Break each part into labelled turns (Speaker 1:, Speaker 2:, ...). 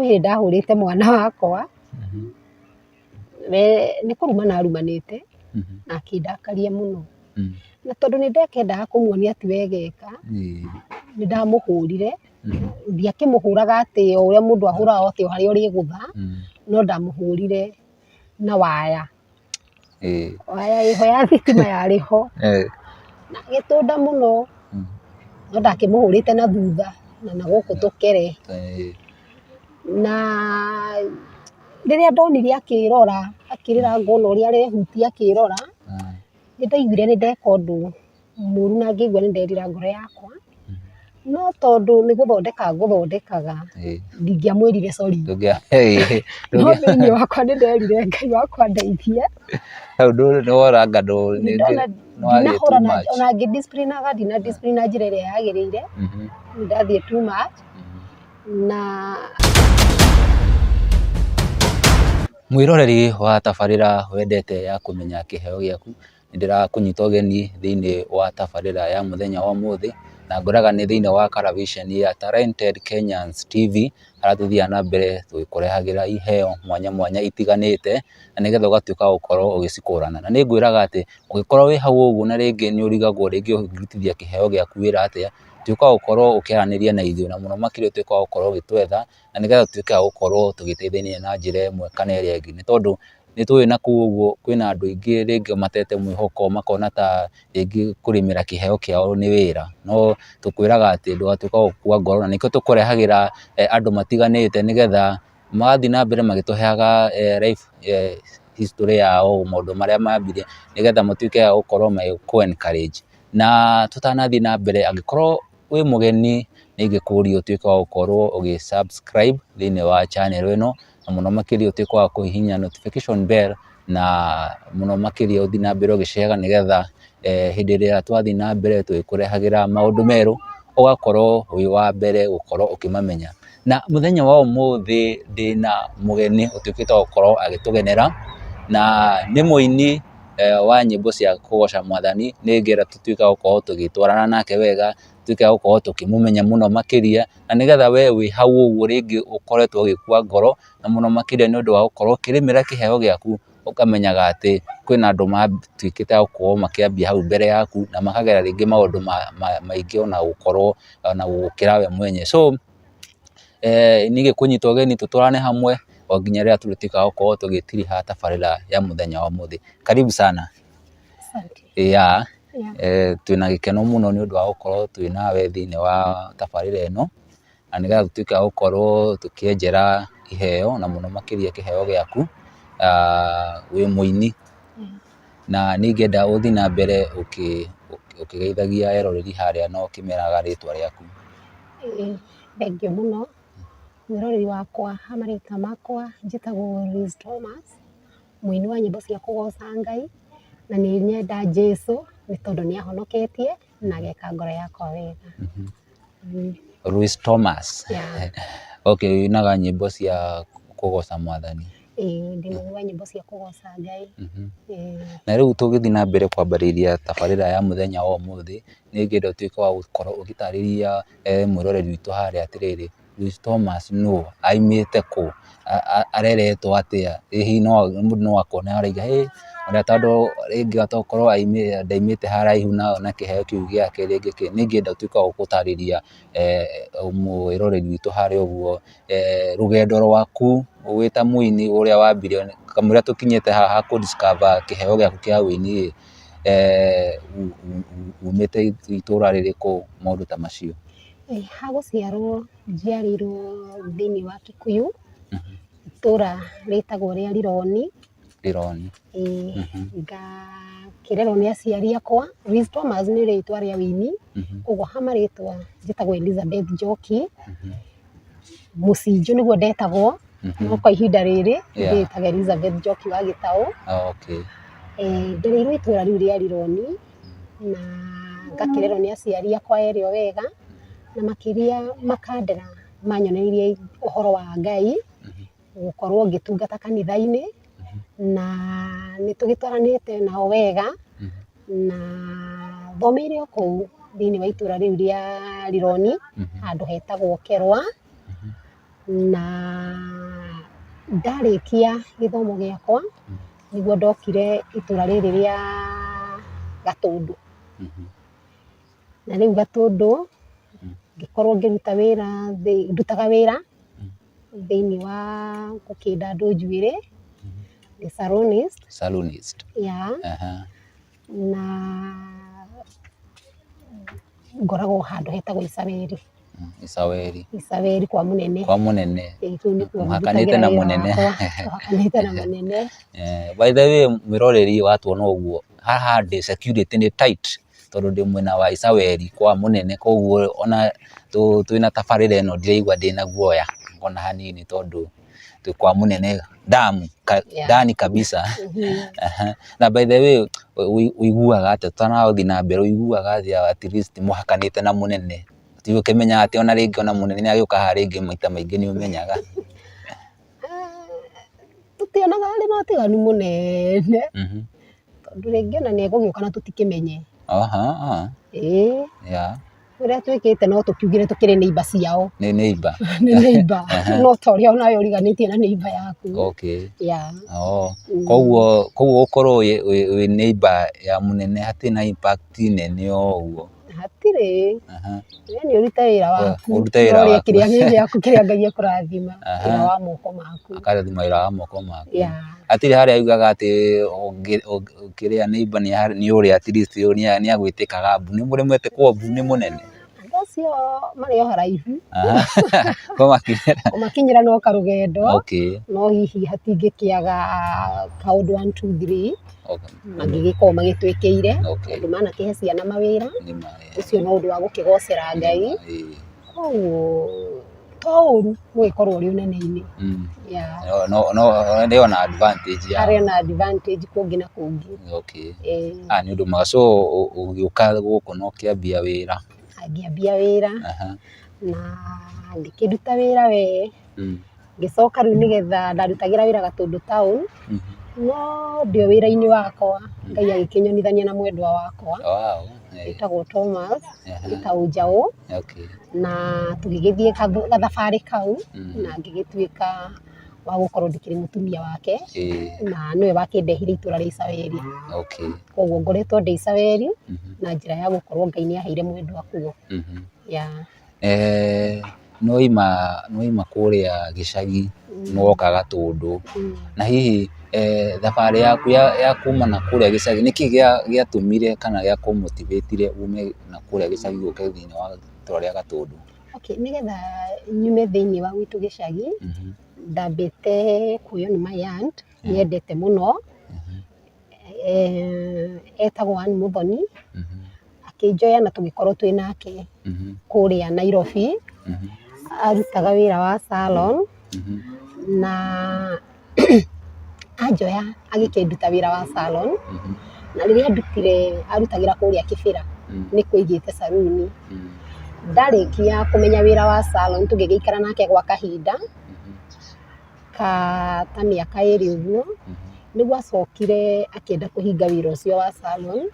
Speaker 1: kwĩ ndahũrĩte mwana wakwa nĩ kũrumana arumanĩte na akĩndakaria mũno, na tondũ nĩ ndekendaga kũmuonia ti wega eka nĩ ndamũhũrire, ndiakĩmũhũraga atĩ o ũrĩa mũndũ ahũraga atĩ harĩa ũrĩgũtha, no ndamũhũrire na waya, waya ĩho ya thitima yarĩ ho, na agĩtũnda mũno, no ndakĩmũhũrĩte na thutha na gũkũ tũkere, na rĩrĩa ndonire akĩrĩra ngona ũrĩa arehutia akĩrora, nĩ ndaiguire nĩ ndeka ũndũ mũru na ngĩigua nĩ nderira ngoro yakwa, no tondũ nĩ gũthondeka ngũthondekaga, ndingĩamwĩrire sorry, no thĩinĩ wakwa nĩ nderire Ngai wakwa ndeithia, ndinahũrana ona ngĩ discipline-naga ndina discipline na njĩra ĩrĩa yagĩrĩire, nĩ ndathiĩ too much na
Speaker 2: mwĩroreri wa tabarĩra wendete ya kũmenya kĩheo gĩaku, nĩ ndĩrakũnyita ũgeni thĩinĩ wa tabarĩra ya mũthenya wa ũmũthĩ, na ngoraga nĩ thĩinĩ wa Karavisheni ya Talented Kenyans TV, harĩa tũthiaga na mbere tũgĩkũrehagĩra iheo mwanya mwanya itiganĩte, na nĩgetha ũgatuĩka wa gũkorwo ũgĩcikũrana, na nĩ ngwĩraga atĩ ũngĩkorwo wĩ hau ũguo na rĩngĩ nĩ ũrigagwo rĩngĩ ũkĩrutithia kĩheo gĩaku wĩra atĩa, tuĩka wa gũkorwo ũkĩaranĩria na ithuĩ, na mũno makĩria ũtuĩke wa gũkorwo ũgĩtwetha, na nĩgetha tuĩke wa gũkorwo tũgĩteithania na njĩra ĩmwe kana ĩrĩa ĩngĩ, nĩ tondũ nĩ tũĩ na kũu ũguo kwĩna andũ aingĩ rĩngĩ matete mwĩhoko, makona ta rĩngĩ kũrĩmĩra kĩheo kĩao nĩ wĩra, no tũkwĩraga atĩ ndũgatuĩke wa gũkua ngoro, na nĩkĩo tũkũrehagĩra andũ matiganĩte, nĩgetha magathiĩ na mbere magĩtũheaga life history yao, maũndũ marĩa mambirie, nĩgetha mũtuĩke a gũkorwo magĩkũ encourage, na tũtanathiĩ na mbere, angĩkorwo wĩ mũgeni nĩ ingĩkũria ũtuĩke wa gũkorwo ũgĩ subscribe thĩinĩ wa channel ĩno, na mũno makĩria ũtuĩke wa kũhihinya notification bell, na mũno makĩria ũthiĩ na mbere ũgĩshare, nĩgetha hĩndĩ ĩrĩa twathiĩ na mbere tũgĩkũrehagĩra maũndũ merũ, ũgakorwo wĩ wa mbere gũkorwo ũkĩmamenya. Na mũthenya wa ũmũthĩ ndĩna mũgeni ũtuĩkĩte wa gũkorwo agĩtũgenera, na nĩ mũini wa nyĩmbo cia kũgoca Mwathani, nĩngĩenda tũtuĩke wa gũkorwo tũgĩtwarana nake wega, tuĩke wa gũkorwo tũkĩmũmenya mũno makĩria, na nĩgetha we wĩ hau ũguo rĩngĩ ũkoretwo ũgĩkua ngoro, na mũno makĩria nĩ ũndũ wa gũkorwo ũkĩrĩmĩra kĩheo gĩaku, ũkamenyaga atĩ kwĩna andũ matuĩkĩte a gũkorwo makĩambia hau mbere yaku, na makagera rĩngĩ maũndũ maingĩ ona gũkorwo ona gũgũkĩra we mwenye, so nĩ ingĩkũnyita ũgeni tũtwarane hamwe o nginya rĩrĩa tũrĩtuĩkaga gũkorwo tũgĩtiriha tabarĩra ya mũthenya wa ũmũthĩ. Karibu sana. Twĩna gĩkeno mũno nĩ ũndũ wa gũkorwo twĩ nawe thĩinĩ wa tabarĩra ĩno, na nĩgetha tũtuĩke a gũkorwo tũkĩenjera iheo, na mũno makĩria kĩheo gĩaku, wĩ mũini, na nĩ ingĩenda ũthiĩ na mbere ũkĩgeithagia eroreri harĩa na ũkĩmeraga rĩtwa rĩaku.
Speaker 1: Thengiũ mũno, mwĩroreri wakwa ha marĩtwa makwa njĩtagwo Lois Thomas, mũini wa nyĩmbo cia kũgoca Ngai, na nĩ nyenda Jesũ nĩ tondũ nĩ ahonoketie na ageka ngoro yakwa wega.
Speaker 2: Lois Thomas. Okay, wĩinaga nyĩmbo cia kũgoca Mwathani.
Speaker 1: Ndĩ mũini wa nyĩmbo cia kũgoca Ngai.
Speaker 2: Na rĩu tũgĩthiĩ na mbere kwambĩrĩria tabarĩra ya mũthenya wa ũmũthĩ, nĩ ingĩenda ũtuĩke wa gũkorwo ũgĩtarĩria mwĩroreri witũ harĩa atĩrĩrĩ, Lois Thomas nũ, aimĩte kũ, areretwo atĩa, hihi mũndũ no akona arauga ũrĩa tondũ rĩngĩ atakorwo ndaimĩte haraihu na kĩheo kĩu gĩake, rĩngĩ nĩ ingĩenda ũtuĩke wa gũtarĩria mwĩroreri witũ harĩa ũguo, rũgendo rwaku wĩ ta mũini ũrĩa wambire, kamũira tũkinyĩte haha kũ discover kĩheo gĩaku kĩa ũini, umĩte itũra rĩrĩkũ, maũndũ ta macio.
Speaker 1: Ha gũciarwo njiarĩirwo thĩinĩ wa Kikuyu, itũra rĩtagwo rĩa Rironi. Ngakĩrerwo nĩ aciari akwa. Lois Thomas nĩ rĩtwa rĩa ũini, koguo ha marĩtwa njĩtagwo Elizabeth Njoki, Mũcinjũ nĩguo ndetagwo, no kwa ihinda rĩrĩ ndĩĩtaga Elizabeth Njoki wa Gĩtaũ. Ndereirwo itũra rĩu rĩa Rironi, na ngakĩrerwo nĩ aciari akwa erĩ o wega, na makĩria makandera manyonereirie ũhoro wa Ngai, gũkorwo ngĩtungata kanitha-inĩ, na nĩ tũgĩtwaranĩte nao wega, na thomeire o kũu thĩinĩ wa itũra rĩu rĩa Rironi, handũ hetagwo Kerwa, na ndarĩkia gĩthomo gĩakwa nĩguo ndokire itũra rĩrĩ rĩa Gatũndũ. Na rĩu Gatũndũ ngĩkorwo ndutaga wĩra thĩinĩ wa gũkĩnda andũ njuĩrĩ, the salonist. Na ngoragwo handũ hetagwo Isaweri kwa mũnene.
Speaker 2: Mũhakanĩte na mũnene. By the way, mwĩroreri watuona ũguo, haha ndĩ security nĩ tight tondũ ndĩ mwena wa Isaweri kwa mũnene, koguo ona twĩna tabarĩra ĩno ndĩraigua ndĩna guoya ona hanini tondũ twĩ kwa mũnene ndani kabisa. Na by the way, ũiguaga atĩa tũtanathiĩ na mbere, ũiguaga atĩa at least mũhakanĩte na mũnene? Ti ũkĩmenya atĩ ona rĩngĩ ona mũnene nĩagĩũka haha rĩngĩ maita maingĩ nĩ ũmenyaga.
Speaker 1: Tũtionaga arĩ na ũtiganu mũnene tondũ rĩngĩ ona nĩegũgĩũka na tũtikĩmenye. Ũrĩa twĩkĩte no tũkiugire tũkĩrĩ neighbor ciao.
Speaker 2: Nĩ neighbor.
Speaker 1: Nĩ neighbor. No ta ũrĩa onawe ũriganĩtie na neighbor yaku.
Speaker 2: Koguo ũkorwo wĩ neighbor ya mũnene hatirĩ na impact nene ũguo.
Speaker 1: Hatirĩ. Nĩ ũrute wĩra waku. Ũrĩa kĩrĩa gĩaku kĩrĩa Ngai ekũrathima, wĩra wa moko maku.
Speaker 2: Akarathima wĩra wa moko maku. Hatirĩ harĩa yugaga atĩ kĩrĩa neighbor nĩ ũrĩa at least nĩagwĩtĩkaga mbu, nĩ mũrĩ mwĩtĩkwo mbu nĩ mũnene?
Speaker 1: Andũ acio marĩ o haraihu.
Speaker 2: Kũmakinyĩra
Speaker 1: no karũgendo. No hihi hatingĩkĩaga kaũndũ 1 2 3 mangĩgĩkorwo magĩtwĩkĩire tondũ manakĩhe ciana mawĩra. Ũcio no ũndũ wa gũkĩgocera Ngai. Koguo to ũru gũgĩkorwo ũrĩ ũnene-inĩ.
Speaker 2: Nĩ ona advantage ya.
Speaker 1: Harĩ ona advantage kũngĩ na kũngĩ.
Speaker 2: Nĩ ũndũ mwega. So ũgĩũka gũkũ no ũkĩambia wĩra?
Speaker 1: Ngĩambia wĩra na ngĩkĩruta wĩra ngĩcoka rĩu nĩgetha ndarutagĩra wĩra Gatũndũ town, no ndĩ wĩra-inĩ wakwa Ngai agĩkĩnyonithania na mwendwa wakwa wĩtagwo Thomas Gĩtaũ Njaũ, na tũgĩgĩthiĩ gathabarĩ kau na ngĩgĩtuĩka wa gũkorwo ndĩkĩrĩ mũtumia wake, na nĩwe wakĩndehire itũra rĩa Isaweri. Koguo ngoretwo ndĩ Isaweri na njĩra ya gũkorwo Ngai nĩaheire mwendwa kuo.
Speaker 2: Nĩwaima kũrĩa gĩcagi nĩwoka Gatũndũ, na hihi thabarĩ yaku ya kuma na kũrĩa gĩcagi nĩkĩ gĩatũmire kana gĩa kũmotivĩtire ume na kũrĩa gĩcagi gũke thĩinĩ wa itũra rĩa Gatũndũ?
Speaker 1: Nĩgetha nyume thĩinĩ wa gwitũ gĩcagi, ndambĩte kuoywo nĩ my aunt nyendete mũno, etagwo Ann Muthoni, akĩnjoya na tũgĩkorwo twĩ nake kũrĩa Nairobi, arutaga wĩra wa salon, na anjoya agĩkĩnduta wĩra wa salon, na rĩrĩa arutagĩra kũrĩa Kĩbĩra nĩ kũigĩte saruni. Ndarĩkia kũmenya wĩra wa salon tũgĩgĩikara nake gwa kahinda ta mĩaka 2 ũguo, nĩguo acokire akĩenda kũhinga wĩra ũcio wa salon,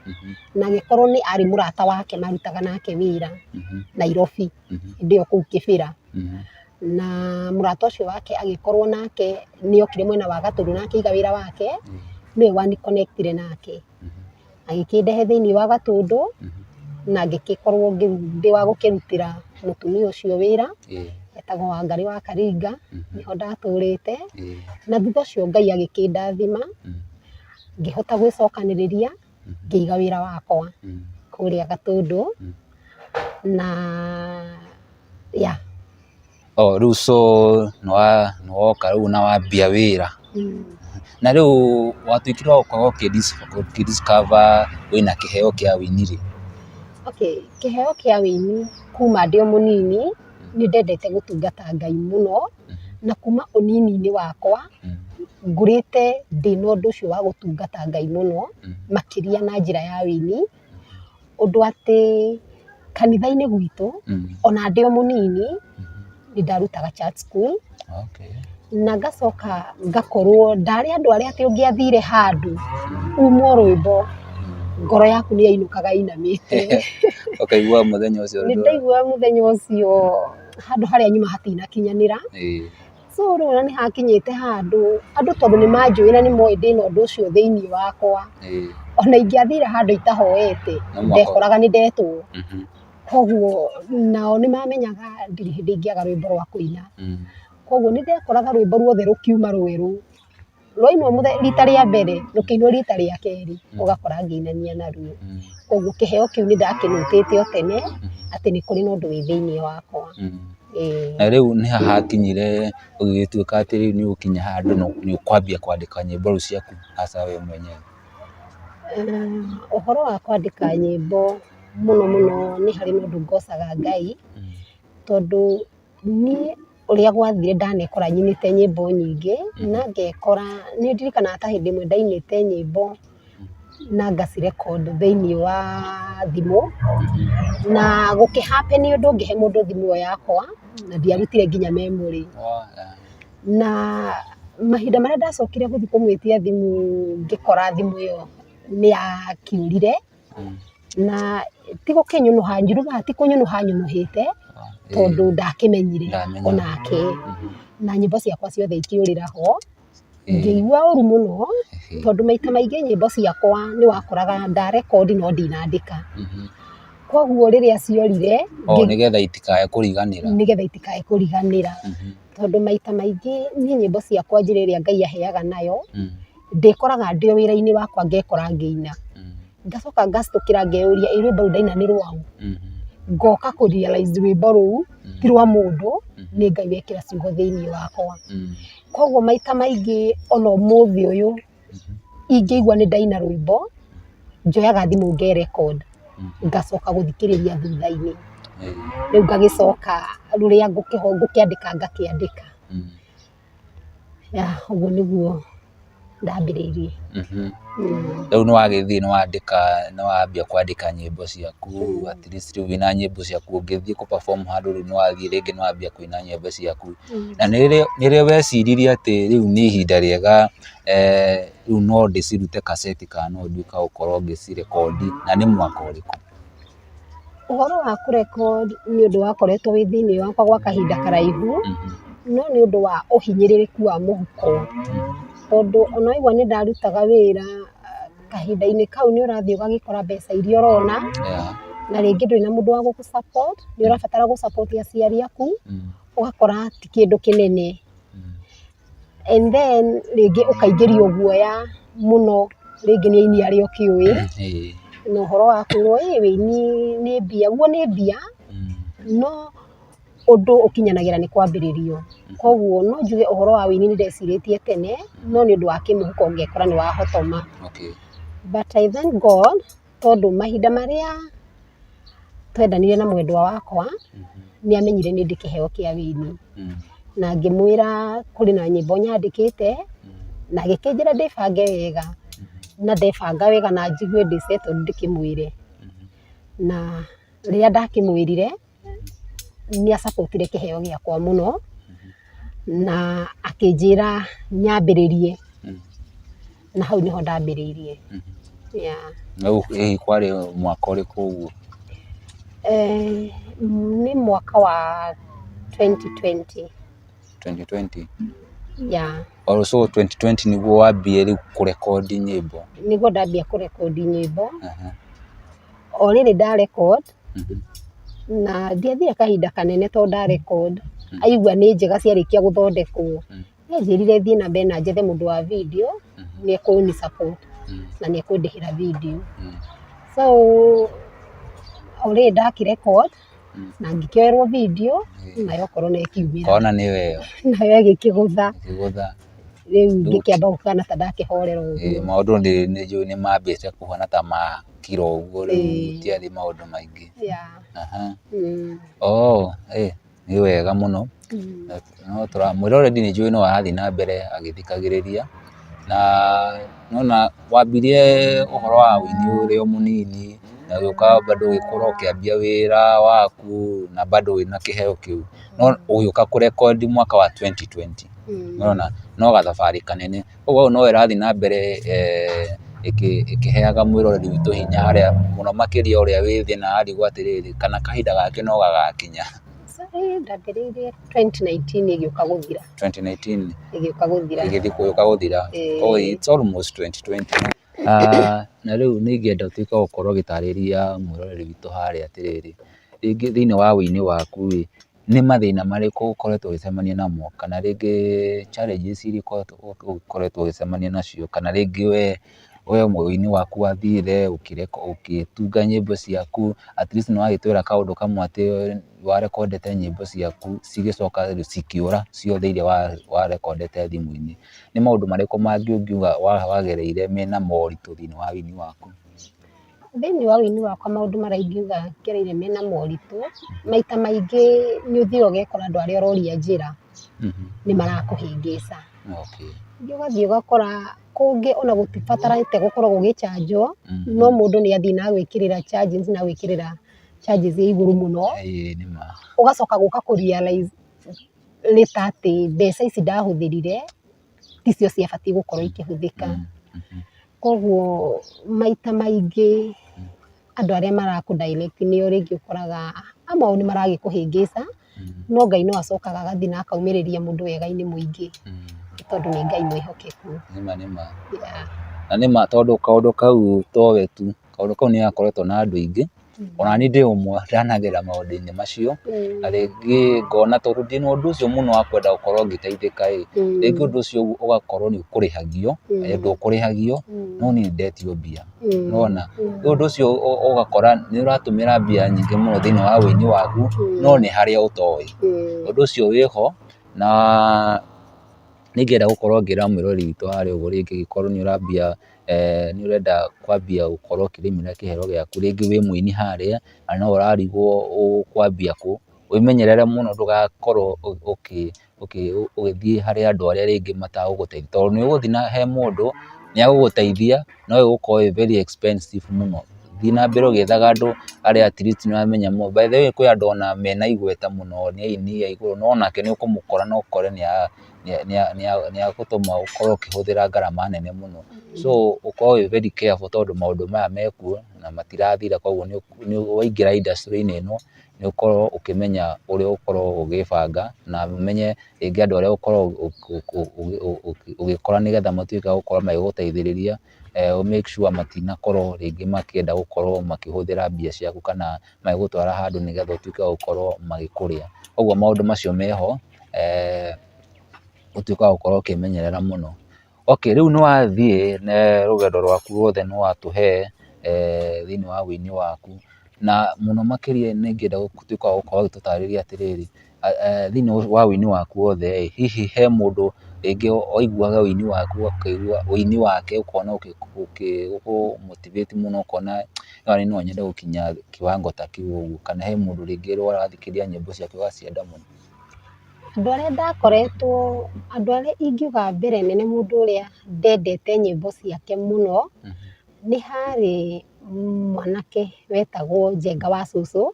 Speaker 1: na agĩkorwo nĩ arĩ mũrata wake marutaga nake wĩra Nairobi hĩndĩ ĩyo kũu Kĩbĩra. Na mũrata ũcio wake agĩkorwo nake nĩokire mwena wa Gatũndũ na akĩiga wĩra wake, nĩwe waniconnectire nake agĩkĩndehe thĩinĩ wa Gatũndũ, na ngĩgĩkorwo ndĩ wa gũkĩrutĩra mũtumia ũcio wĩra etagwo Wangari wa Karinga, nĩho ndatũrĩte. Na thutha ũcio Ngai agĩkĩndathima ngĩhota gwĩcokanĩrĩria ngĩiga wĩra wakwa kũrĩa Gatũndũ, na
Speaker 2: rĩu so nĩwoka rĩu na wambia wĩra. Na rĩu watuĩkire wa gũkorwo ũkĩdiscover wĩna kĩheo kĩa wĩini rĩ?
Speaker 1: Kĩheo kĩa wĩini kuma ndĩ o mũnini nĩndendete gũtungata Ngai mũno, na kuma ũnini-inĩ wakwa ngũrĩte ndĩna ũndũ ũcio wa gũtungata Ngai mũno, makĩria na njĩra ya wĩini, ũndũ atĩ kanitha-inĩ gwitũ ona ndĩ o mũnini nĩndarutaga church school, na ngacoka ngakorwo ndarĩ andũ arĩa atĩ ũngĩathire handũ umwo rwĩmbo ngoro yaku nĩyainũkaga inamĩte.
Speaker 2: Ũkaigua mũthenya ũcio?
Speaker 1: Nĩndaiguaga mũthenya ũcio handũ harĩa nyuma hatinakinyanĩra. So rĩu nĩ hakinyĩte handũ andũ tondũ nĩ manjũĩ na nĩ moĩ ndĩna ũndũ ũcio thĩinĩ wakwa, ona ingĩathire handũ itahoete ndekoraga nĩ ndetwo. Koguo nao nĩ mamenyaga ndirĩ hĩndĩ ingĩaga rwĩmbo rwa kũina. Koguo nĩ ndekoraga rwĩmbo ruothe rũkiuma rwerũ, rwainwo rita rĩa mbere rũkĩinwo rita rĩa kerĩ ũgakora ngĩinania naruo. Koguo kĩheo kĩu nĩ ndakĩnyitĩte o tene atĩ nĩ kũrĩ na ũndũ wĩ thĩinĩ wakwa.
Speaker 2: Na rĩu nĩ ha hakinyire ũgĩtuĩka atĩ rĩu nĩ ũgũkinya handũ nĩ ũkwambia kwandĩka nyĩmbo rĩu ciaku hasa we mwenyewe?
Speaker 1: Ũhoro wa kwandĩka nyĩmbo mũno mũno nĩ harĩ na ũndũ ngocaga Ngai, tondũ niĩ ũrĩa gwathire ndanekora nyinĩte nyĩmbo nyingĩ na ngekora, nĩ ndirikanaga ta hĩndĩ ĩmwe ndainĩte nyĩmbo na ngacirekondi thĩinĩ wa thimũ, na gũkĩhappen ũndũ ngĩhe mũndũ thimũ ĩyo yakwa na ndiarutire nginya memory. Na mahinda marĩa ndacokire gũthiĩ kũmwĩtia thimũ ngĩkora thimũ ĩyo nĩ yakiurire, na ti gũkĩnyũnũha njurugaga ti kũnyũnũha nyũnũhĩte tondũ ndakĩmenyire onake, na nyĩmbo ciakwa ciothe ikĩũrĩra ho. Ngĩigua ũru mũno tondũ maita maingĩ nyĩmbo ciakwa nĩ wakoraga ndarekondi no ndinandĩka. Koguo rĩrĩa ciorire
Speaker 2: nĩgetha itikae
Speaker 1: kũriganĩra, tondũ maita maingĩ niĩ nyĩmbo ciakwa njĩra ĩrĩa Ngai aheaga nayo ndĩkoraga ndĩ o wĩra-inĩ wakwa ngekora ngĩina, ngacoka ngacitũkĩra ngeyũria ĩ rwĩmbo rũu ndaina nĩ rwaũ, ngoka kũ realize rwĩmbo rũu ti rwa mũndũ, nĩ Ngai wekĩra ciugo thĩinĩ wakwa. Koguo maita maingĩ ona ũmũthĩ ũyũ ingĩigua nĩ ndaina rwĩmbo njoyaga thimũ ngerekondi ngacoka gũthikĩrĩria thutha-inĩ, rĩu ngagĩcoka rũrĩa ngũkĩandĩka ngakĩandĩka. Ũguo nĩguo ndambĩrĩirie.
Speaker 2: Rĩu nĩ wagĩthiĩ nĩ wambia kwandĩka nyĩmbo ciaku, at least rĩu wĩna nyĩmbo ciaku ũngĩthiĩ kũ-perform handũ rĩu nĩ wathiĩ rĩngĩ nĩ wambia kũina nyĩmbo ciaku. Na nĩrĩo weciririe atĩ rĩu nĩ ihinda rĩega rĩu no ndĩcirute kaseti kana no nduĩka gũkorwo ngĩcirekondi, na nĩ mwaka ũrĩkũ?
Speaker 1: Ũhoro wa kũrekondi nĩ ũndũ wakoretwo wĩ thĩinĩ wakwa gwa kahinda karaihu, no nĩ ũndũ wa ũhinyĩrĩrĩku wa mũhuko, tondũ ona waigua nĩ ndarutaga wĩra kahinda-inĩ kau nĩ ũrathiĩ ũgagĩkora mbeca iria ũrona na rĩngĩ ndũrĩ na mũndũ wa gũkũ support, nĩ ũrabatara gũ support aciari aku, ũgakora ti kĩndũ kĩnene. And then rĩngĩ ũkaingĩrio guoya mũno, rĩngĩ nĩ aini arĩa ũkĩũĩ, na ũhoro wa kwĩrwo wĩini nĩ mbia, guo nĩ mbia no ũndũ ũkinyanagĩra nĩ kwambĩrĩrio. Koguo no njuge ũhoro wa wĩini nĩ ndecirĩtie tene, no nĩ ũndũ wa kĩmũhuko ngekora nĩ wahotoma. But I thank God tondũ mahinda marĩa twendanire na mwendwa wakwa nĩ amenyire nĩ ndĩ kĩheo kĩa wĩini, na ngĩmwĩra kũrĩ na nyĩmbo nyandĩkĩte, na agĩkĩnjĩra ndĩbange wega, na ndebanga wega na njigue ndĩ settled ndĩkĩmwĩre. Na rĩrĩa ndakĩmwĩrire nĩ a-support-ire kĩheo gĩakwa mũno na akĩnjĩra nyambĩrĩrie, na hau nĩho ndambĩrĩirie.
Speaker 2: Rĩu kwarĩ mwaka ũrĩkũ ũguo?
Speaker 1: Nĩ mwaka wa 2020.
Speaker 2: 2020?
Speaker 1: So
Speaker 2: 2020 nĩguo wambie rĩu kũrekondi nyĩmbo?
Speaker 1: Nĩguo ndambia kũrekondi nyĩmbo. O rĩrĩ ndarekondi na ndiathire kahinda kanene tondũ ndarekondi, aigua nĩ njega ciarĩkia gũthondekwo, nĩanjĩrire thiĩ na mbere na njethe mũndũ wa video nĩ ekũni support na nĩ ekũndĩhĩra video. So o rĩrĩ ndakĩrekondi na ngĩkĩoerwo video nayo korwo nĩ ĩkiumĩra,
Speaker 2: kona nĩ weo
Speaker 1: nayo ĩgĩkĩgũtha, rĩu ngĩkĩamba gũkana ta ndakĩhorera ũguo.
Speaker 2: Maũndũ nĩ njũĩ nĩ mambĩte kũhana ta ma kiro ũguo, rĩu tiarĩ maũndũ maingĩ. Nĩ wega mũno. Mwĩroreri nĩ njũĩ no arathiĩ na mbere agĩthikagĩrĩria, na nona wambirie ũhoro wa wĩini ũrĩ o mũnini na ũgĩũka bado ũgĩkũra ũkĩambia wĩra waku na bado wĩna kĩheo kĩu, no ũgĩũka kũrekondi mwaka wa 2020, nona no gathabarĩ kanene. Koguo no ĩrathiĩ na mbere ĩkĩheaga mwĩroreri witũ hinya harĩa mũno makĩria ũrĩa wĩ thĩ na arigwo atĩrĩrĩ kana kahinda gake no gagakinya.
Speaker 1: ndambĩrĩirie 2019 ĩgĩũka gũthira.
Speaker 2: 2019
Speaker 1: ĩgĩũka gũthira.
Speaker 2: ĩgĩũka gũthira. Oh, it's almost 2020. Na rĩu nĩ ingĩenda ũtuĩke wa gũkorwo ũgĩtarĩria mwĩroreri witũ harĩa atĩrĩrĩ, rĩngĩ thĩinĩ wa wĩini waku rĩ, nĩ mathĩna marĩkũ ũkoretwo ũgĩcemania namo, kana rĩngĩ challenges iria ũkoretwo ũgĩcemania nacio, kana rĩngĩ we wĩini waku wathire ũgĩtunga nyĩmbo ciaku, at least nĩ wagĩtwĩra kaũndũ kamwe atĩ warekondete nyĩmbo ciaku cigĩcoka cikĩũra ciothe iria warekondete thimũ-inĩ. Nĩ maũndũ marĩkũ mangĩ ũngiuga wagereire mena moritũ thĩinĩ wa wĩini waku?
Speaker 1: Thĩinĩ wa wĩini wakwa maũndũ marĩa ingiuga ngereire mena moritũ, maita maingĩ nĩ ũthiaga ũgekora andũ arĩa ũroria njĩra nĩ marakũhĩngĩca. Ũgathiĩ ũgakora kũngĩ ona gũtibatarĩte gũkorwo gũgĩcanjwo, no mũndũ nĩ athiĩ na gwĩkĩrĩra charges na gwĩkĩrĩra charges ya igũrũ mũno, ũgacoka gũka kũ realize later atĩ mbeca ici ndahũthĩrire ticio ciabatiĩ gũkorwo ikĩhũthĩka. Koguo maita maingĩ andũ arĩa marakũ direct nĩo rĩngĩ ũkoraga amwe ao nĩ maragĩkũhĩngĩca, no Ngai no acokaga agathiĩ na akaumĩrĩria mũndũ wega-inĩ mũingĩ, tondũ nĩ Ngai mwĩhokeku.
Speaker 2: Nĩma. Na nĩma tondũ kaũndũ kau towe tu, kaũndũ kau nĩ gakoretwo na andũ aingĩ, ona niĩ ndĩ ũmwe ndanagerera maũndũ-inĩ macio, na rĩngĩ ngona tondũ ndĩ na ũndũ ũcio mũno wa kwenda gũkorwo ngĩteithĩka ĩ, rĩngĩ ũndũ ũcio ũgakorwo nĩ ũkũrĩhagio, ndũkũrĩhagio, no niĩ ndetio mbia, nĩwona, rĩu ũndũ ũcio ũgakora nĩ ũratũmĩra mbia nyingĩ mũno thĩinĩ wa wĩini waku, no nĩ harĩa ũtoĩ. Ũndũ ũcio wĩho, na nĩ ingĩenda gũkorwo ngĩra mwĩroreri witũ harĩa ũguo rĩngĩ angĩkorwo nĩ ũrambia nĩ ũrenda kwambia gũkorwo ũkĩrĩmĩra kĩheo gĩaku, rĩngĩ wĩ mũini harĩa na no ũrarigwo kwambia kũ, wĩmenyerere mũno ndũgakorwo ũgĩthiĩ harĩ andũ arĩa rĩngĩ matagũgũteithia, tondũ nĩ ũgũthiĩ he mũndũ nĩ agũgũteithia no ĩgũkorwo ĩ very expensive mũno. Thiĩ na mbere ũgĩethaga andũ arĩa at least nĩ ũramenya mũno. By the way kwĩ andũ ona mena igweta mũno, nĩ aini a igũrũ, no nake nĩ ũkũmũkora na ũkore nĩ agũtũma ũkorwo ũkĩhũthĩra ngarama nene mũno. So ũkorwo wĩ very careful tondũ maũndũ maya mekuo na matirathira, koguo waingĩra industry-inĩ ĩno nĩ ũkorwo ũkĩmenya ũrĩa ũkorwo ũgĩbanga, na ũmenye rĩngĩ andũ arĩa ũkorwo ũgĩkora nĩgetha matuĩke a gũkorwo magĩgũteithĩrĩria, make sure matinakorwo rĩngĩ makĩenda gũkorwo makĩhũthĩra mbia ciaku kana magĩgũtwara handũ nĩgetha ũtuĩke wa gũkorwo magĩkũrĩa. Koguo maũndũ macio meho, ũtuĩke wa gũkorwo ũkĩmenyerera mũno. Okay, rĩu nĩ wathiĩ rũgendo rwaku ruothe nĩ watũhe thĩinĩ wa wĩini waku, na mũno makĩria nĩ ingĩenda gũtuĩka wa gũkorwo ũgĩtũtarĩria atĩrĩrĩ, thĩinĩ wa wĩini waku wothe hihi he mũndũ rĩngĩ waiguaga wĩini waku ũkaigua wĩini wake ũkona ũkĩmotivate mũno, ũkona no nyende gũkinya kĩwango ta kĩu ũguo, kana he mũndũ rĩngĩ ũrathikĩrĩria nyĩmbo ciake ũgacienda mũno?
Speaker 1: Andũ arĩa ndakoretwo, andũ arĩa ingiuga mbere nene mũndũ ũrĩa ndendete nyĩmbo ciake mũno, nĩ harĩ mwanake wetagwo Njenga wa Cũcũ,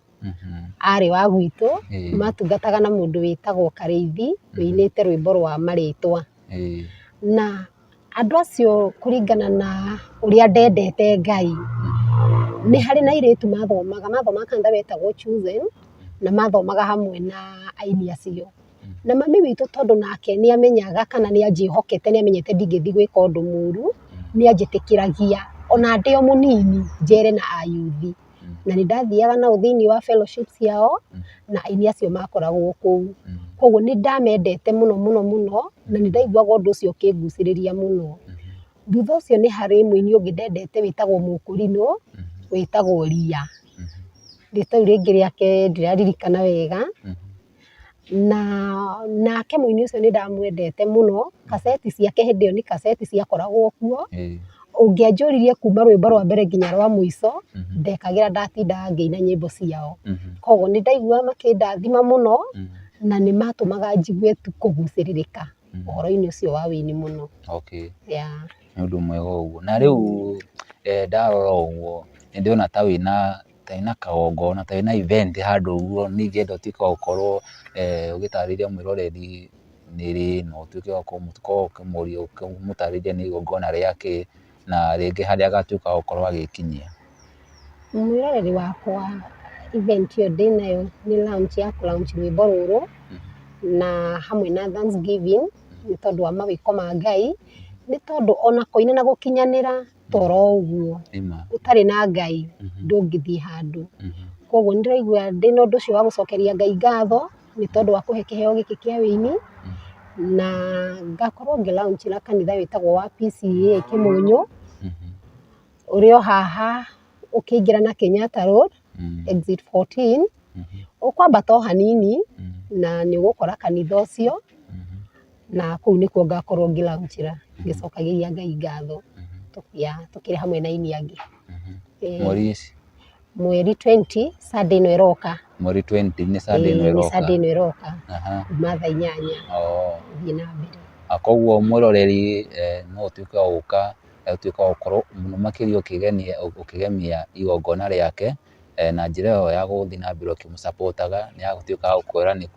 Speaker 1: arĩ wa gwitũ, matungataga na mũndũ wĩtagwo Karĩithi, wĩinĩte rwĩmbo rwa Marĩtwa. Na andũ acio kũringana na ũrĩa ndendete Ngai, nĩ harĩ na airĩtu mathomaga kanitha wetagwo Chosen, na mathomaga hamwe na aini acio. Na mami witũ tondũ nake nĩ amenyaga kana nĩ anjĩhokete, nĩ amenyete ndingĩthiĩ gwĩka ũndũ mũru, nĩ anjĩtĩkĩragia ona ndĩ o mũnini njere na ayuthi. Na nĩ ndathiaga nao thĩinĩ wa fellowship ciao, na aini acio makoragwo kũu. Koguo nĩ ndamendete mũno mũno mũno, na nĩ ndaiguaga ũndũ ũcio ũkĩngucĩrĩria mũno. Thutha ũcio nĩ harĩ mũini ũngĩ ndendete wĩtagwo Mũkũrinũ, wĩtagwo Ria. Rĩĩtwa rĩu rĩngĩ rĩake ndiraririkana wega. Na nake mũini ũcio nĩ ndamwendete mũno, kaseti ciake hĩndĩ ĩyo nĩ kaseti ciakoragwo kuo. Ũngĩanjũririe kuma rwĩmbo rwa mbere nginya rwa mũico, ndekagĩra ndatindaga ngĩina nyĩmbo ciao. Koguo nĩ ndaiguaga makĩndathima mũno, na nĩ matũmaga njigue tu kũgucĩrĩrĩka ũhoro-inĩ ũcio wa wĩini mũno.
Speaker 2: Okay. Nĩ ũndũ mwega ũguo. Na rĩu ndarora ũguo nĩ ndĩrona ta wĩna kagongona, ta wĩna event handũ ũguo, nĩ ingĩenda ũtuĩke wa gũkorwo ũgĩtarĩria mwĩroreri nĩ rĩ, na ũtuĩke wa ũkĩmũria ũkĩmũtarĩria nĩ igongona rĩakĩ, na rĩngĩ harĩa agatuĩka wa gũkorwo agĩkinyia.
Speaker 1: Mwĩroreri wakwa event yo ndinayo ni launch ya launch rwimbo ruru na hamwe na Thanksgiving ni tondu wa mawiko ma Ngai, ni tondu ona koine na gukinyanira toro uguo utari na Ngai ndungithii handu. Koguo ndiraigua ndina undu ucio wa gucokeria Ngai ngatho ni tondu wa kuhe kiheo giki kia wini na ngakorwo ngi-launch na kanitha witagwo wa PCEA Kimunyu urio haha ukiingira na Kenyatta Road exit 14 ukwambata o hanini na ni ugukora kanitha ucio na kuu nikuo ngakorwo ngi-launchira ngicokagiria Ngai ngatho tukiri hamwe na ini angi. Mweri 20 Sunday ino iroka.
Speaker 2: Mweri 20 ni Sunday ino iroka.
Speaker 1: Ni Sunday ino iroka. Kuma thaa 8 thii na mbere.
Speaker 2: Koguo mwiroreri no utuike wa guka utuike wa gukorwo muno makiria ukigemia igongona riake na njira yo ya guthii na mbere ukimusapotaga ni ya gutuika wa gukwira ni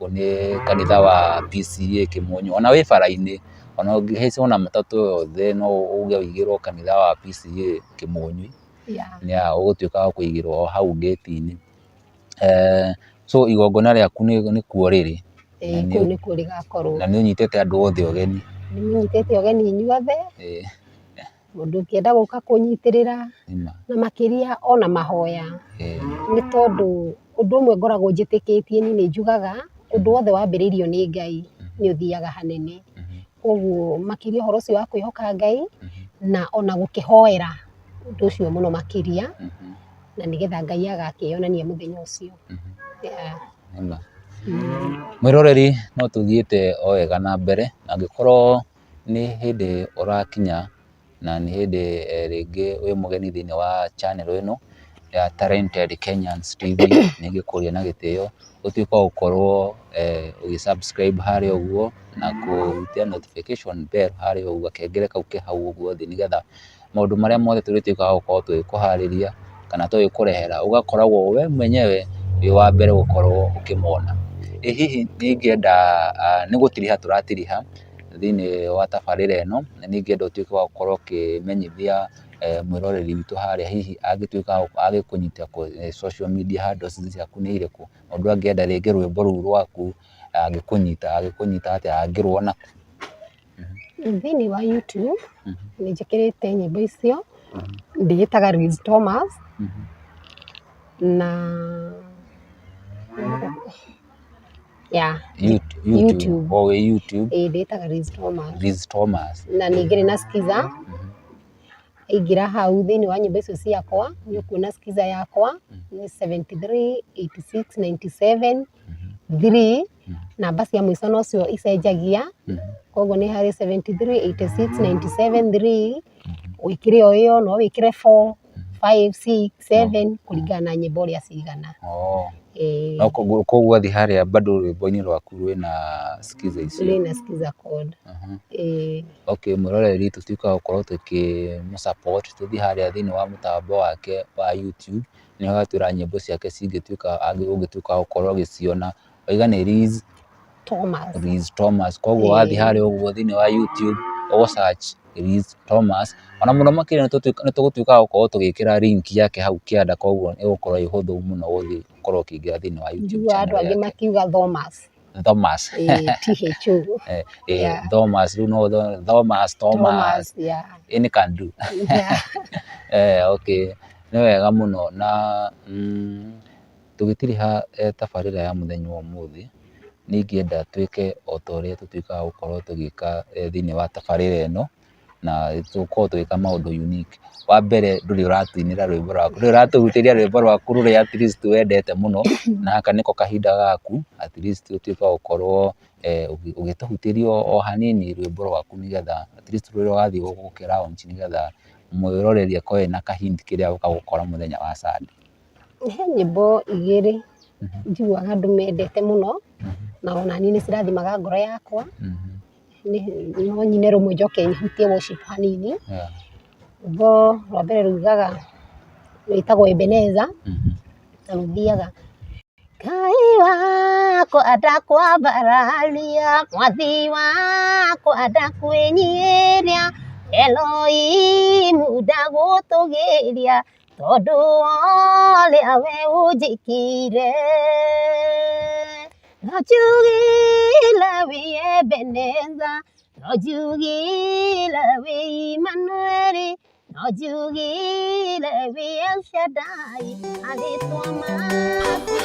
Speaker 2: kanitha wa PCEA Kimunyu. Ona wi bara-ini ona ungihaica ona matatu yothe no uge uigirwo kanitha wa PCEA Kimunyu. Ni ugutuika wa kuigirwo hau gate-ini. So igongona riaku ni kuo riri.
Speaker 1: Kuu ni kuo rigakorwo.
Speaker 2: Na ni unyitete andu othe ogeni.
Speaker 1: Ni unyitete ogeni inyuothe. Mundu ukienda guka kunyitirira na makiria ona mahoya. Ni tondu undu umwe ngoragwo njitikitie ni njugaga undu wothe wambiriirio ni Ngai ni uthiaga hanene. Koguo makiria horo ucio wa kwihoka Ngai na ona gukihoera undu ucio muno makiria na nigetha Ngai agakionania muthenya ucio.
Speaker 2: Mwiroreri no tuthiite o wega na mbere angikorwo ni hindi urakinya na ni hindi ringi wi mugeni thiini wa channel ino ya Talented Kenyans TV ningikuria na gitio utuike wa gukorwo ugisubscribe haria uguo na kutia notification bell haria uguo kengele kau ke hau uguo thi nigetha maundu maria mothe turituika wa gukorwo tugikuhariria kana tugikurehera ugakoragwo we mwenyewe wi wa mbere gukorwo ukimona. Hihi ningienda ni gutiriha turatiriha thiini wa tabarira ino na ningienda utuike wa gukorwo ukimenyithia mwiroreri witu haria hihi angituika agikunyita social media handles ciaku ni iriku undu angienda ringi rwimbo ruu rwaku agikunyita atia angiruona
Speaker 1: thiini wa YouTube ni njikirite nyimbo icio ndigitaga Liz Thomas na YouTube.
Speaker 2: YouTube.
Speaker 1: Nditaga Liz Thomas.
Speaker 2: Liz Thomas.
Speaker 1: Na ningire na skiza. Ingira hau thiini wa nyimbo icio ciakwa ni ukuona skiza yakwa ni 73 86 97 3 namba cia mwico no cio icenjagia. Koguo ni hari 73 86 97 3 wikire o iyo no wikire 4 5 6 7 kuringana na nyimbo ria cigana.
Speaker 2: No koguo athi haria bado rwimbo-ini rwaku rwina skiza icio.
Speaker 1: Rwina skiza code.
Speaker 2: Okay, mwiroreri tutuika gukorwo tukimusupport tuthi haria thiini wa mutambo wake wa YouTube ni agatwira nyimbo ciake cingituika ungituika gukorwo giciona oiga ni Liz
Speaker 1: Thomas.
Speaker 2: Liz Thomas. Koguo athi haria uguo thiini wa YouTube o search Liz Thomas ona muno makiri ni tugutuika gukorwo tugikira link yake hau kianda koguo igukorwo ihuthu muno guthi gukorwo ukiingira thiini wa YouTube channel
Speaker 1: andu angi makiuga Thomas.
Speaker 2: Thomas.
Speaker 1: THO.
Speaker 2: Thomas, you know Thomas. Any can do. Okay. Ni wega muno na tugitiriha tabarira ya muthenya wa umuthi ningienda twike o toria tutuikaga gukorwo tugika thiini wa tabarira ino na tukorwo tugika maundu unique. Wa mbere nduri uratinira rwimbo rwaku nduri uratugutiria rwimbo rwaku ruri at least wendete muno na aka niko kahinda gaku at least utuika gukorwo ugituhutiria o hanini rwimbo rwaku nigetha at least ruri wathi gukira launch nigetha mwiroreri akoe na kahindi kiria ukagukora muthenya wa Sunday.
Speaker 1: He nyimbo igiri njiguaga andu mendete muno na ona ni cirathimaga ngoro yakwa no nyine rumwe njoke nyihutie worship hanini. Rwimbo rwa mbere rugaga rwitagwo Ebeneza na ruthiaga Ngai wako adakwambararia mwathi wako adakwinyiria Elohimu ndagutugiria tondu ũrĩa we ũnjĩkĩire. No njugire wĩ Ebeneza, no njugire wĩ Immanueli, no njugire wĩ El Shaddai, marĩtwa maku.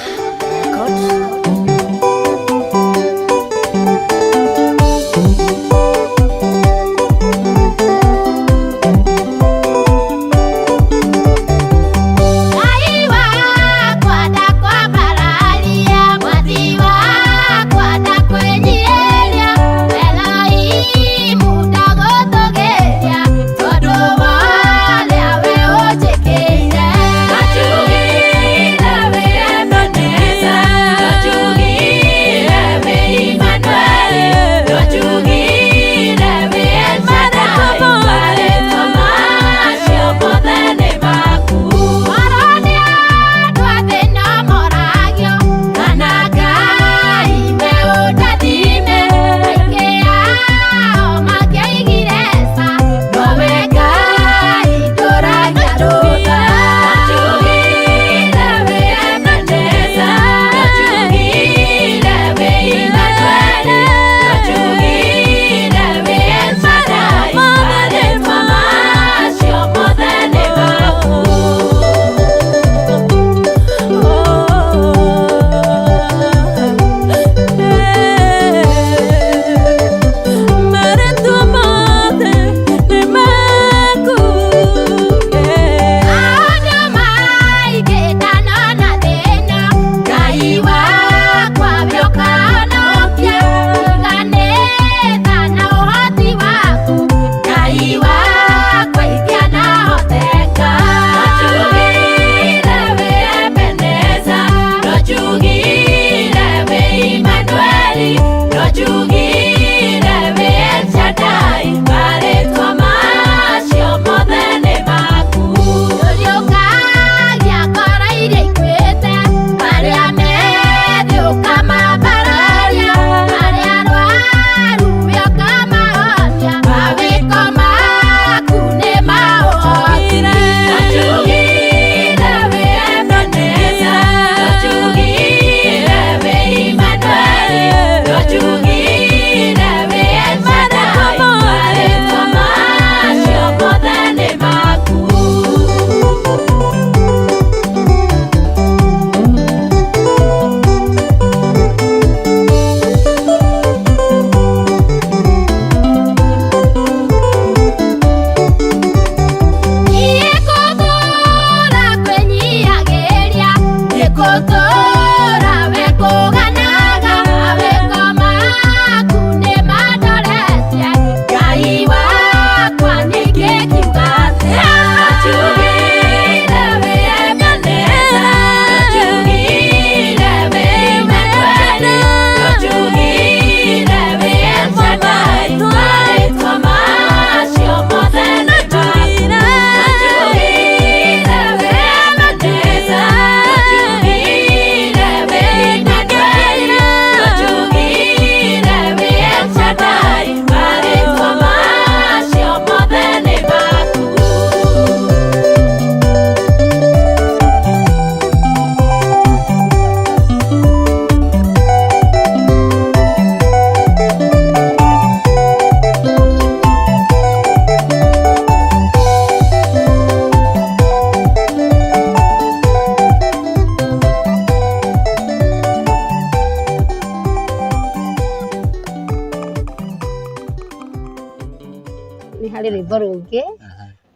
Speaker 3: nĩ harĩ rwĩmbo rũngĩ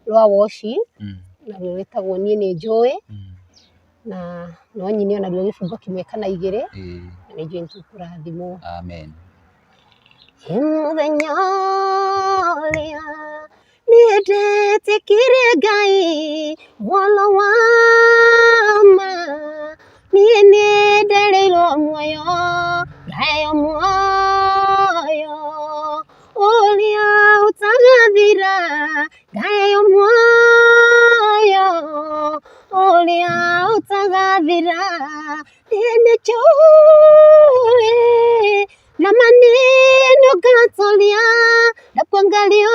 Speaker 3: rwa worship naruo rwĩtagwo niĩ nĩ njũĩ, na no nyine onaruo gĩbungo kĩmwe kana igĩrĩ, na nĩ njũĩ nĩtũkũrathimwo.
Speaker 2: Amen.
Speaker 3: Mũthenya ũrĩa niĩ ndetĩkire Ngai ũhoro wa ma, niĩ nĩndereirwo muoyo ngaheo muoyo ũrĩa ũtagathira, ngaheo muoyo ũrĩa ũtagathira. Niĩ nĩnjũĩ na maneno ngatoria ndakuo ngariũka,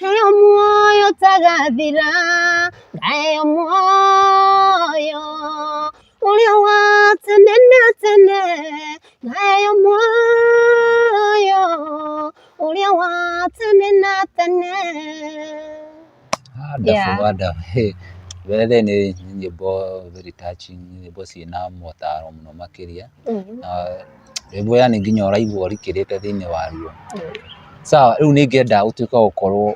Speaker 3: heo muoyo ũtagathira. wathira ngayo moyo uria wa tene na tene ngayo moyo uria wa tene na tene.
Speaker 2: Wonderful. Whether ni nyimbo very touching, nyimbo ciina motaro muno makiria. Rwimbo yani nginya ũraigua ũrikĩrĩte thĩinĩ waruo. Sawa, rĩu nĩ ngĩenda ũtuĩka gũkorwo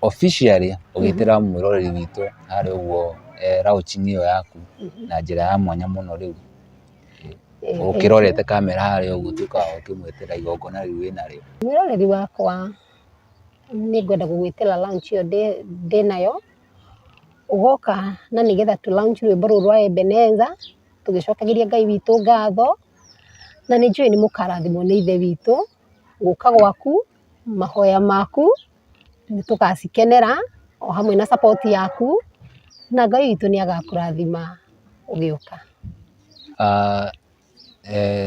Speaker 2: officially ũgĩtĩra mwĩroreri witũ harĩ ũguo launching ĩyo yaku na njĩra ya mwanya mũno rĩu. Ũkĩrorete kamera harĩa ũguo ũtuĩka ũkĩmwĩtĩra igongona rĩu wĩnarĩo.
Speaker 3: Mwĩroreri wakwa nĩ ngwenda gũgwĩtĩra launch ĩyo ndĩnayo. Ũgoka na nĩgetha tũ launch rwĩmbo rũrũ rwa Ebeneza tũgĩcokagĩria Ngai witũ ngatho. Na nĩ njũĩ nĩ mũkarathimwo nĩ ithe witũ. Gũka gwaku, mahoya maku nĩ tũgacikenera o hamwe na support yaku. Na Ngai witũ nĩ agakũrathima ũgĩũka.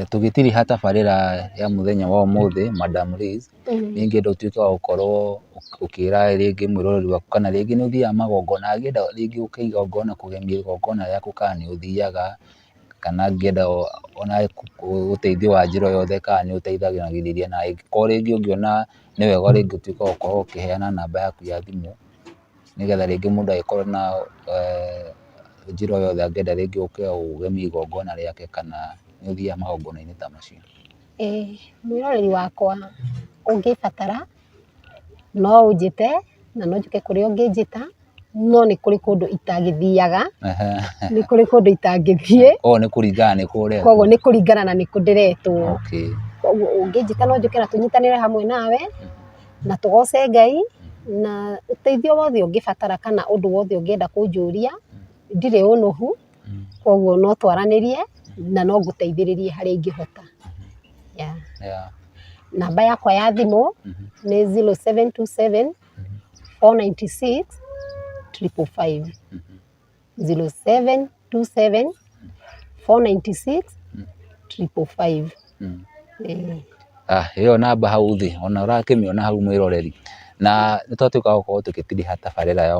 Speaker 2: Tũgĩtiriha tabarĩra ya mũthenya wa ũmũthĩ, Madam Liz, nĩ ngĩenda ũtuĩke wa gũkorwo ũkĩra rĩngĩ mwĩroreri waku kana rĩngĩ nĩ ũthiaga magongona, ngĩenda rĩngĩ ũkĩiga igongona kũgemia igongona rĩaku kana nĩ ũthiaga, kana ngĩenda ona ũteithio wa njĩra yothe kana nĩ ũteithagĩrĩria, na angĩkorwo rĩngĩ ũngĩona nĩ wega rĩngĩ ũtuĩke wa gũkorwo ũkĩheana namba yaku ya thimũ nĩgetha rĩngĩ mũndũ angĩkorwo na njĩra yothe angĩenda rĩngĩ ũke ũgemie igongona rĩake kana nĩ ũthiaga magongona-inĩ ta macio.
Speaker 3: Mwĩroreri wakwa ũngĩbatara no ũnjĩte na no njũke kũrĩa ũngĩnjĩta, no nĩ kũrĩ kũndũ itangĩthiaga, nĩ kũrĩ kũndũ itangĩthiĩ.
Speaker 2: Nĩ kũringana nĩ kũrĩa.
Speaker 3: Koguo nĩ kũringana na nĩ kũndĩretwo.
Speaker 2: Okay.
Speaker 3: Koguo ũngĩnjĩta no njũke na tũnyitanĩre hamwe nawe na tũgoce Ngai, na ũteithio wothe ũngĩbatara kana ũndũ wothe ũngĩenda kũnjũria ndirĩ ũnũhu. Koguo no twaranĩrie na no ngũteithĩrĩrie harĩa ingĩhota. Namba yakwa ya thimũ nĩ 0727 496 555. 0727 496 555.
Speaker 2: Ĩyo namba hau thĩ ona ũrakĩmĩona hau mwĩroreri. Na nĩ twatuĩka gũkorwo tũgĩtiriha tabarĩra ya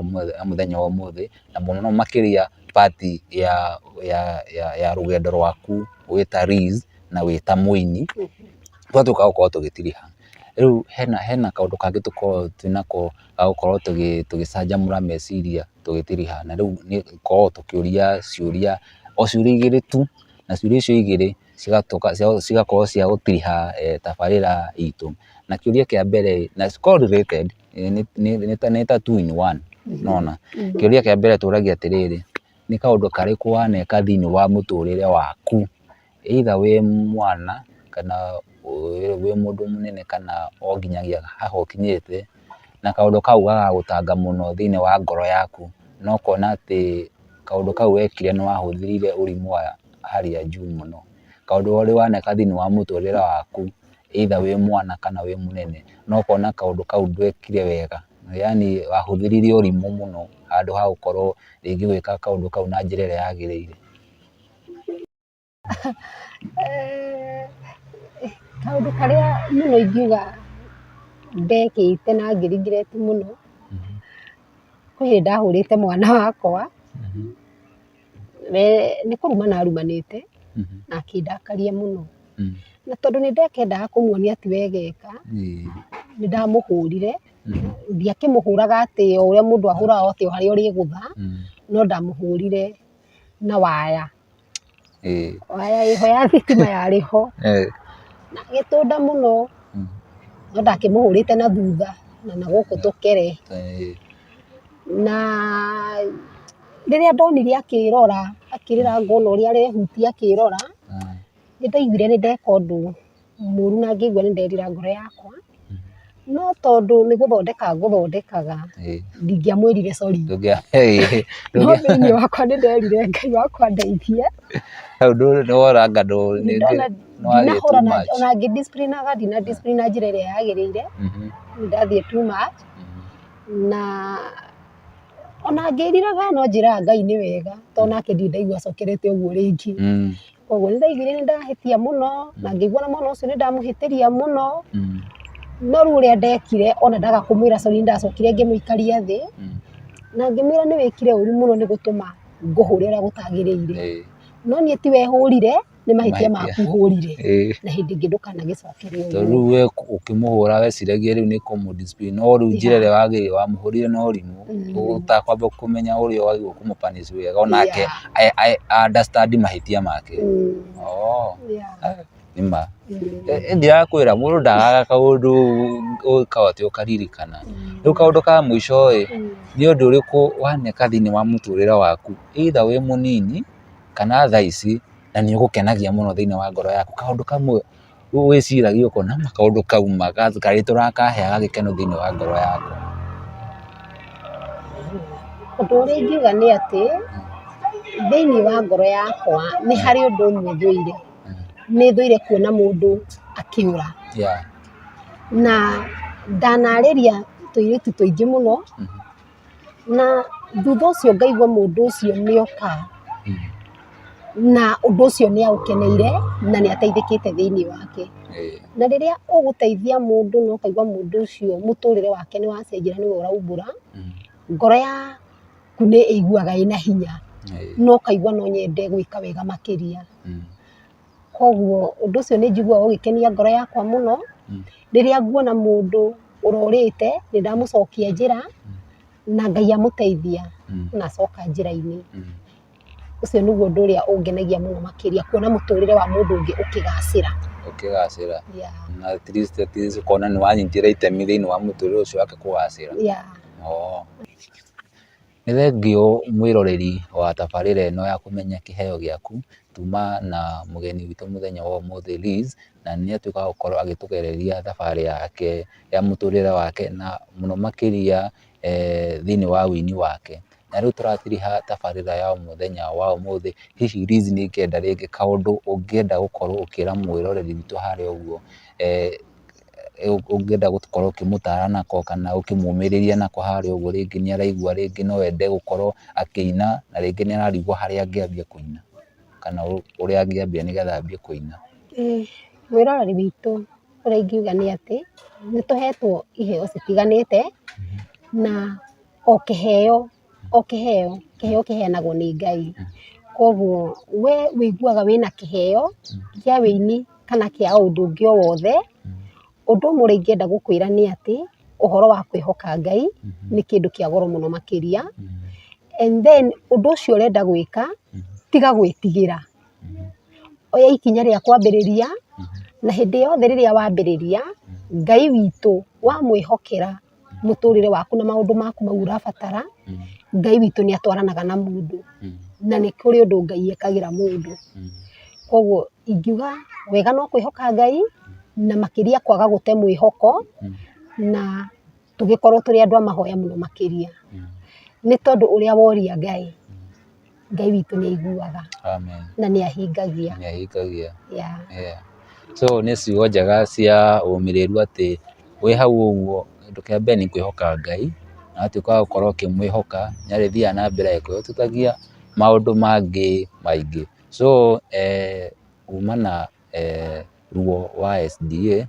Speaker 2: mũthenya wa ũmũthĩ, na mũno makĩria part ya rũgendo rwaku wĩta Liz na wĩta mũini, twatuĩka gũkorwo tũgĩtiriha. Rĩu hena kaũndũ kangĩ tũkorwo twĩnako gagũkorwo tũgĩcanjamũra meciria tũgĩtiriha, na rĩu nĩ gũkorwo tũkĩũria ciũria o ciũria igĩrĩ tu, na ciũria icio igĩrĩ cigakorwo cia gũtiriha tabarĩra itũ. Na kĩũria kĩa mbere na correlated nĩ ta 2 in 1 nona. Kĩũria kĩa mbere tũragia atĩrĩrĩ, nĩ kaũndũ karĩkũ waneka thĩinĩ wa mũtũrĩre waku, either wĩ mwana kana wĩ mũndũ mũnene kana o nginyagia haha ũkinyĩte, na kaũndũ kau gagagũtanga mũno thĩinĩ wa ngoro yaku, na ũkona atĩ kaũndũ kau wekire nĩ wahũthĩrire ũrimũ wa hali ya juu mũno. Kaũndũ ũrĩa waneka thĩinĩ wa mũtũrĩre waku, either wĩ mwana kana wĩ mũnene, na ũkona kaũndũ kau ndwekire wega, yani wahũthĩrire ũrimũ mũno handũ ha gũkorwo rĩngĩ gwĩka kaũndũ kau na njĩra ĩrĩa yagĩrĩire.
Speaker 3: Kaũndũ karĩa mũno ingiuga ndekĩte na ngĩringirete mũno, kwĩ hĩndĩ ndahũrĩte mwana wakwa, nĩ kũrumana arumanĩte na akĩndakaria mũno. Na tondũ nĩ ndekendaga kũmuonia atĩ wegeka, nĩ ndamũhũrire, ndiakĩmũhũraga atĩ o ũrĩa mũndũ ahũraga atĩ o harĩa ũrĩgũtha, no ndamũhũrire na waya. Waya ĩho ya thitima yarĩ ho. Na agĩtũnda mũno, no ndakĩmũhũrĩte na thutha na gũkũ tũkere. Na rĩrĩa ndonire akĩrora, akĩrĩra ngona ũrĩa arehutia akĩrora, nĩ ndaiguire nĩ ndeka ũndũ mũru na ngĩigua nĩ nderira ngoro yakwa. No tondũ nĩ gũthondeka ngũthondekaga, ndingĩamwĩrire sorry. No thĩinĩ wakwa nĩ nderire Ngai wakwa ndeithie.
Speaker 2: Nĩ wora ngandũ
Speaker 3: ndinahũrana ona ngĩdisciplinaga, ndina discipline na njĩra ĩrĩa yagĩrĩire, nĩ ndathiĩ too much. Na ona ngĩriraga no njĩraga Ngai nĩ wega, tondũ nake ndirĩ ndaigua acokerete ũguo rĩngĩ. Koguo nĩ ndaiguire nĩ ndahĩtia mũno na ngĩigua na mwana ũcio nĩ ndamũhĩtĩria mũno. No rĩu ũrĩa ndekire ona ndaga kũmwĩra sorry, nĩ ndacokire ngĩmũikaria thĩ
Speaker 1: na ngĩmwĩra nĩ wĩkire ũru mũno nĩ gũtũma ngũhũre ũrĩa gũtagĩrĩire, no niĩ ti wehũrire, nĩ mahĩtia maku hũrire, na hĩndĩ ĩngĩ ndũkanagĩcokere ũguo.
Speaker 2: Tondũ rĩu we ũkĩmũhũra weciragia rĩu nĩ kũmũ discipline, no rĩu njĩra ĩrĩa wagĩrĩire wamũhũrire na ũrimũ, ũtakwamba kũmenya ũrĩa wagĩrĩirwo kũmũ punish wega, onake understand mahĩtia make. Nĩma ndirakwĩra mũndũ ndagaga kaũndũ ũgĩka atĩ ũkaririkana. Rĩu kaũndũ ka mũico nĩ ũndũ ũrĩkũ waneka thĩinĩ wa mũtũrĩre waku either wĩ mũnini kana thaa ici na nĩ ũgũkenagia mũno thĩinĩ wa ngoro yaku, kaũndũ kamwe wĩciragia ũkona kaũndũ kauma karĩtũ rakaheaga gĩkeno thĩinĩ wa ngoro yaku?
Speaker 1: Ũndũ ũrĩa ingiuga nĩ atĩ thĩinĩ wa ngoro yakwa nĩ harĩ ũndũ ũmwe thũire, nĩ thũire kuona mũndũ akĩũra, na ndanarĩria tũirĩtu tũingĩ mũno, na thutha ũcio ngaigua mũndũ ũcio nĩ oka na ũndũ ũcio nĩ aũkeneire na nĩ ateithĩkĩte thĩinĩ wake. Na rĩrĩa ũgũteithia mũndũ na ũkaigua mũndũ ũcio mũtũrĩre wake nĩ wacenjia nĩwe ũraumbũra, ngoro yaku nĩ ĩiguaga ĩna hinya, no ũkaigua no nyende gwĩka wega makĩria. Koguo ũndũ ũcio nĩ njiguaga ũgĩkenia ngoro yakwa mũno, rĩrĩa nguona mũndũ ũrorĩte nĩ ndamũcokia njĩra na Ngai amũteithia na acoka njĩra-inĩ. Ũcio nĩguo ũndũ ũrĩa ũngenagia mũno makĩria, kuona mũtũrĩre wa mũndũ ũngĩ ũkĩgacĩra.
Speaker 2: Na at least ũkona nĩ wanyitire itemi thĩinĩ wa mũtũrĩre ũcio wake kũgacĩra. Nĩ thengiũ mwĩroreri wa tabarĩra ĩno ya kũmenya kĩheo gĩaku, tuma na mũgeni witũ mũthenya wa ũmũthĩ Liz, na nĩ atuĩka wa gũkorwo agĩtũgereria thabarĩ yake ya mũtũrĩre wake na mũno makĩria thĩinĩ wa wĩini wake. Na rĩu tũratiriha tabarĩra ya mũthenya wa ũmũthĩ, hihi Liz nĩ ingĩenda rĩngĩ kaũndũ ũngĩenda gũkorwo ũkĩra mwĩroreri witũ harĩa ũguo, ũngĩenda gũkorwo ũkĩmũtara nako kana ũkĩmũmĩrĩria nako harĩa ũguo, rĩngĩ nĩ araigua rĩngĩ no ende gũkorwo akĩina na rĩngĩ nĩ ararigwo harĩa angĩambia kũina kana ũrĩa angĩambia nĩgetha ambie kũina?
Speaker 1: Mwĩroreri witũ ũrĩa ingiuga nĩ atĩ nĩ tũhetwo iheo citiganĩte, na o kĩheo kĩheanagwo nĩ Ngai. Koguo we wĩiguaga wĩna kĩheo kĩa wĩini kana kĩa ũndũ ũngĩ o wothe, ũndũ ũmwe ũrĩa ingĩenda gũkwĩra nĩ atĩ ũhoro wa kwĩhoka Ngai nĩ kĩndũ kĩa goro mũno makĩria, and then ũndũ ũcio ũrenda gwĩka tiga gwĩtigĩra, oya ikinya rĩa kwambĩrĩria, na hĩndĩ yothe rĩrĩa wambĩrĩria Ngai witũ wamwĩhokera mũtũrĩre waku na maũndũ maku mau ũrabatara, Ngai witũ nĩ atwaranaga na mũndũ, na nĩ kũrĩ ũndũ Ngai ekagĩra mũndũ. Koguo ingiuga wega no kwĩhoka Ngai na makĩria kwaga gũte mwĩhoko, na tũgĩkorwo tũrĩ andũ a mahoya mũno makĩria, nĩ tondũ ũrĩa woria Ngai witũ nĩ aiguaga na nĩ ahingagia.
Speaker 2: So nĩ ciugo njega cia ũmĩrĩru atĩ wĩ hau ũguo, kĩndũ kĩa mbere nĩ kwĩhoka Ngai, na watuĩka wa gũkorwo ũkĩmwĩhoka nĩ arĩthiaga na mbere kwĩhotithagia maũndũ mangĩ maingĩ. So kuma na Ruo wa SDA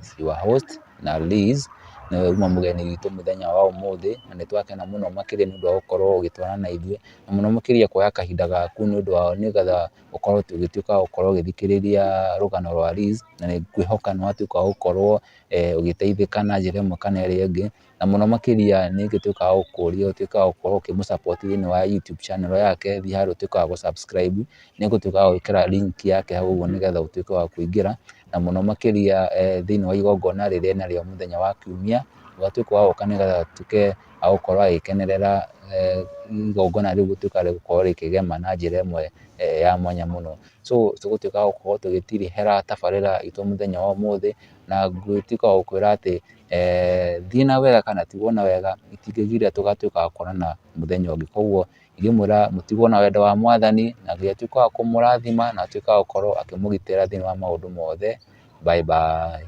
Speaker 2: is your host na Liz na uma mũgeni witũ mũthenya wa ũmũthĩ, na nĩ twakena mũno makĩria nĩ ũndũ wa gũkorwo ũgĩtwarana na ithuĩ, na mũno makĩria kuoya kahinda gaku nĩ ũndũ wa nĩgetha ũkorwo ũgĩtuĩka wa gũkorwo ũgĩthikĩrĩria rũgano rwa Liz, na nĩ ngwĩhoka nĩ watuĩka wa gũkorwo ũgĩteithĩka na njĩra ĩmwe kana ĩrĩa ĩngĩ, na mũno makĩria nĩ ngĩtuĩka wa gũkũria ũtuĩke wa gũkorwo ũkĩmũ support thĩinĩ wa YouTube channel yake, thiĩ harĩa ũtuĩke wa gũ subscribe, nĩ ngũtuĩka wa gwĩkĩra link yake hau ũguo nĩgetha ũtuĩke wa kũingĩra, na mũno makĩria thĩinĩ wa igongona rĩrĩa narĩo mũthenya wa kiumia, ũgatuĩka wa gũka nĩgetha atuĩke wa gũkorwo agĩkenerera igongona rĩu gũtuĩka rĩgũkorwo rĩkĩgema na njĩra ĩmwe ya mwanya mũno. So tũgũtuĩka wa gũkorwo tũgĩtirihĩra tabarĩra itũ mũthenya wa ũmũthĩ, na ngũtuĩka wa gũkwĩra atĩ thiĩ na wega kana tigwo na wega, itingĩgiria tũgatuĩka wa kuonana mũthenya ũngĩ. Koguo ingĩmwĩra mũtigwo na wendo wa Mwathani, na Ngai atuĩke wa kũmũrathima na atuĩke wa gũkorwo akĩmũgitĩra thĩinĩ wa maũndũ mothe. Bye bye.